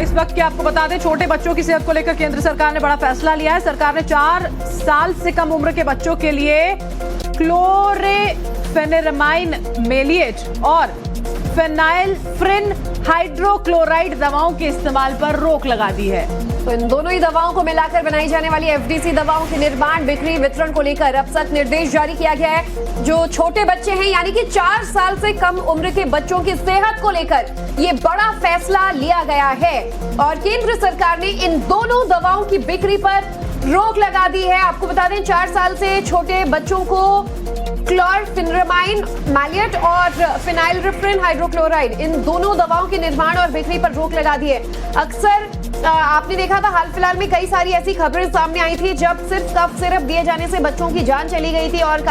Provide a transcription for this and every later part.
इस वक्त की आपको बता दें, छोटे बच्चों की सेहत को लेकर केंद्र सरकार ने बड़ा फैसला लिया है। सरकार ने 4 साल से कम उम्र के बच्चों के लिए क्लोरफेनेरमाइन मेलिएट और फेनाइलफ्रिन हाइड्रोक्लोराइड दवाओं के इस्तेमाल पर रोक लगा दी है। तो इन दोनों ही दवाओं को मिलाकर बनाई जाने वाली एफडीसी दवाओं के निर्माण, बिक्री, वितरण को लेकर अब तक निर्देश जारी किया गया है। जो छोटे बच्चे हैं यानी कि 4 साल से कम उम्र के बच्चों की सेहत को लेकर ये बड़ा फैसला लिया गया है और केंद्र सरकार ने इन दोनों दवाओं की बिक्री पर रोक लगा दी है। आपको बता दें, 4 साल से छोटे बच्चों को क्लोरफेनेरमाइन मेलिएट और फेनाइलफ्रिन हाइड्रोक्लोराइड, इन दोनों दवाओं के निर्माण और बिक्री पर रोक लगा दी है। अक्सर आपने देखा था हाल फिलहाल में कई सारी ऐसी खबरें सामने आई थी जब सिर्फ कफ सिरप दिए जाने से बच्चों की जान चली गई थी और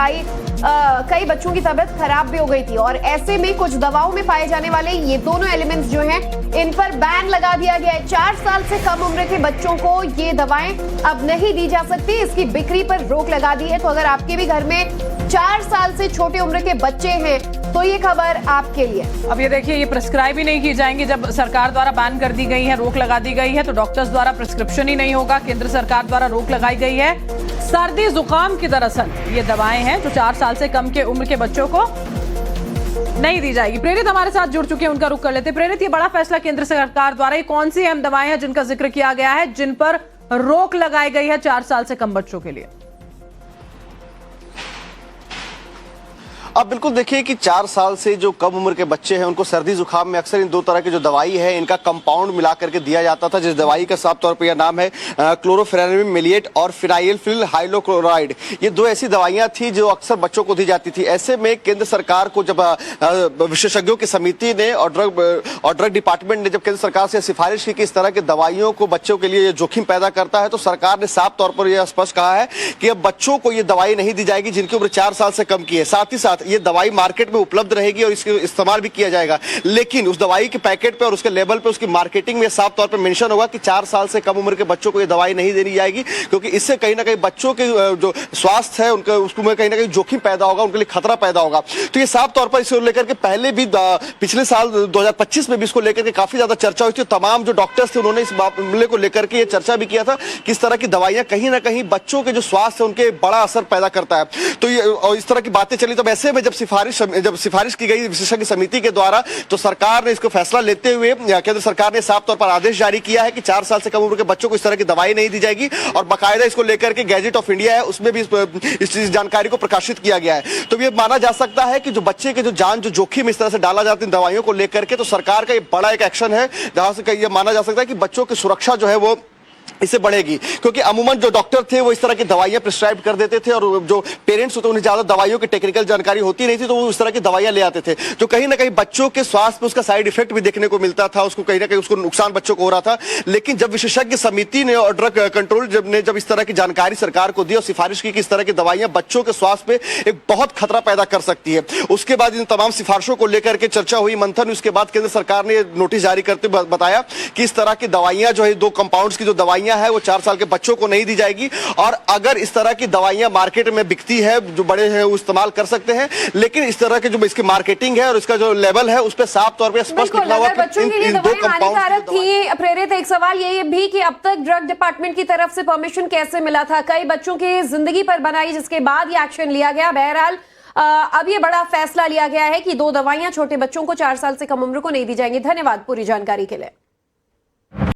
कई बच्चों की तबीयत खराब भी हो गई थी। और ऐसे में कुछ दवाओं में पाए जाने वाले ये दोनों एलिमेंट्स जो हैं, इन पर बैन लगा दिया गया है। 4 साल से कम उम्र के बच्चों को ये दवाएं अब नहीं दी जा सकती, इसकी बिक्री पर रोक लगा दी है। तो अगर आपके भी घर में 4 साल से छोटे उम्र के बच्चे हैं तो ये खबर आपके लिए। अब ये देखिए, ये प्रिस्क्राइब ही नहीं की जाएंगी। जब सरकार द्वारा बैन कर दी गई है, रोक लगा दी गई है, तो डॉक्टर्स द्वारा प्रिस्क्रिप्शन ही नहीं होगा। केंद्र सरकार द्वारा रोक लगाई गई है सर्दी जुकाम की। दरअसल ये दवाएं हैं जो 4 साल से कम के उम्र के बच्चों को नहीं दी जाएगी। प्रेरित हमारे साथ जुड़ चुके हैं, उनका रुख कर लेते। प्रेरित, ये बड़ा फैसला केंद्र सरकार द्वारा, ये कौन सी अहम दवाएं हैं जिनका जिक्र किया गया है, जिन पर रोक लगाई गई है 4 साल से कम बच्चों के लिए? अब बिल्कुल देखिए कि 4 साल से जो कम उम्र के बच्चे हैं उनको सर्दी जुकाम में अक्सर इन 2 तरह की जो दवाई है इनका कंपाउंड मिला करके दिया जाता था, जिस दवाई का साफ तौर पर यह नाम है क्लोरफेनेरमाइन मेलिएट और फेनाइलफ्रिन हाइड्रोक्लोराइड। ये 2 ऐसी दवाइयां थी जो अक्सर बच्चों को दी जाती थी। ऐसे में केंद्र सरकार को जब विशेषज्ञों की समिति ने और ड्रग डिपार्टमेंट ने जब केंद्र सरकार से सिफारिश की कि इस तरह की दवाइयों को बच्चों के लिए जोखिम पैदा करता है, तो सरकार ने साफ तौर पर यह स्पष्ट कहा है कि अब बच्चों को यह दवाई नहीं दी जाएगी जिनकी उम्र 4 साल से कम की है। साथ ही साथ ये दवाई मार्केट में उपलब्ध रहेगी और इसका इस्तेमाल भी किया जाएगा, लेकिन उस दवाई के पैकेट पे और उसके लेबल पे, उसकी मार्केटिंग में साफ तौर पे मेंशन होगा कि 4 साल से कम उम्र के बच्चों को ये दवाई नहीं देनी जाएगी, क्योंकि इससे कहीं ना कहीं बच्चों के जो स्वास्थ्य है उनका, उसमें कहीं ना कहीं जोखिम पैदा होगा, उनके लिए खतरा पैदा होगा। तो ये साफ तौर पर इसको लेकर के पहले भी पिछले साल 2025 में भी इसको लेकर के काफी ज्यादा चर्चा हुई थी। तमाम जो डॉक्टर्स थे उन्होंने इस मामले को लेकर के ये चर्चा भी किया था कि इस तरह की दवाइयां कहीं ना कहीं बच्चों के जो स्वास्थ्य है उनके बड़ा असर पैदा करता है। तो ये और इस तरह की बातें चली। तो ऐसे में जब सिफारिश की गई विशेषज्ञ समिति के द्वारा, तो सरकार ने इसको फैसला लेते हुए केंद्र सरकार ने साफ तौर पर आदेश जारी किया है कि 4 साल से कम उम्र के बच्चों को इस तरह की दवाई नहीं दी जाएगी और बाकायदा इसको लेकर के गैजेट ऑफ इंडिया है उसमें भी इस जानकारी को प्रकाशित किया गया है। तो ये माना जा सकता है कि जो बच्चे के जो जान जो जोखिम इस तरह से डाला जाता है दवाइयों को लेकर के, तो सरकार का ये बड़ा एक एक्शन है जहां से ये माना जा सकता है कि बच्चों की सुरक्षा जो है वो इससे बढ़ेगी। क्योंकि अमूमन जो डॉक्टर थे वो इस तरह की दवाइयां प्रिस्क्राइब कर देते थे और जो पेरेंट्स होते उन्हें ज्यादा दवाइयों की टेक्निकल जानकारी होती नहीं थी, तो वो इस तरह की दवाइयां ले आते थे, जो कहीं ना कहीं बच्चों के स्वास्थ्य पर उसका साइड इफेक्ट भी देखने को मिलता था, उसको कहीं ना कहीं उसको नुकसान बच्चों को हो रहा था। लेकिन जब विशेषज्ञ समिति ने और ड्रग कंट्रोल जब इस तरह की जानकारी सरकार को दी और सिफारिश की कि इस तरह की दवाइयां बच्चों के स्वास्थ्य पे एक बहुत खतरा पैदा कर सकती है, उसके बाद इन तमाम सिफारिशों को लेकर के चर्चा हुई, मंथन। उसके बाद केंद्र सरकार ने नोटिस जारी करते बताया कि इस तरह की दवाइयां जो है 2 कंपाउंड्स की जो दवाइयां है वो 4 साल के बच्चों को नहीं दी जाएगी। और अगर इस तरह की दवाइयां मार्केट में बिकती है, जो बड़े हैं वो इस्तेमाल कर सकते हैं, लेकिन इस तरह के जो इसकी मार्केटिंग है और इसका जो लेवल है उस पर साफ तौर पर स्पष्ट लिखा हुआ कि इन 2 कंपाउंड थी। प्रेरित, एक सवाल ये भी कि अब तक ड्रग डिपार्टमेंट की तरफ से परमिशन कैसे मिला था? कई बच्चों की जिंदगी पर बनाई जिसके बाद ये एक्शन लिया गया। बहरहाल अब ये बड़ा फैसला लिया गया है कि 2 दवाइयां छोटे बच्चों को 4 साल से कम उम्र को नहीं दी जाएंगी। धन्यवाद पूरी जानकारी के लिए।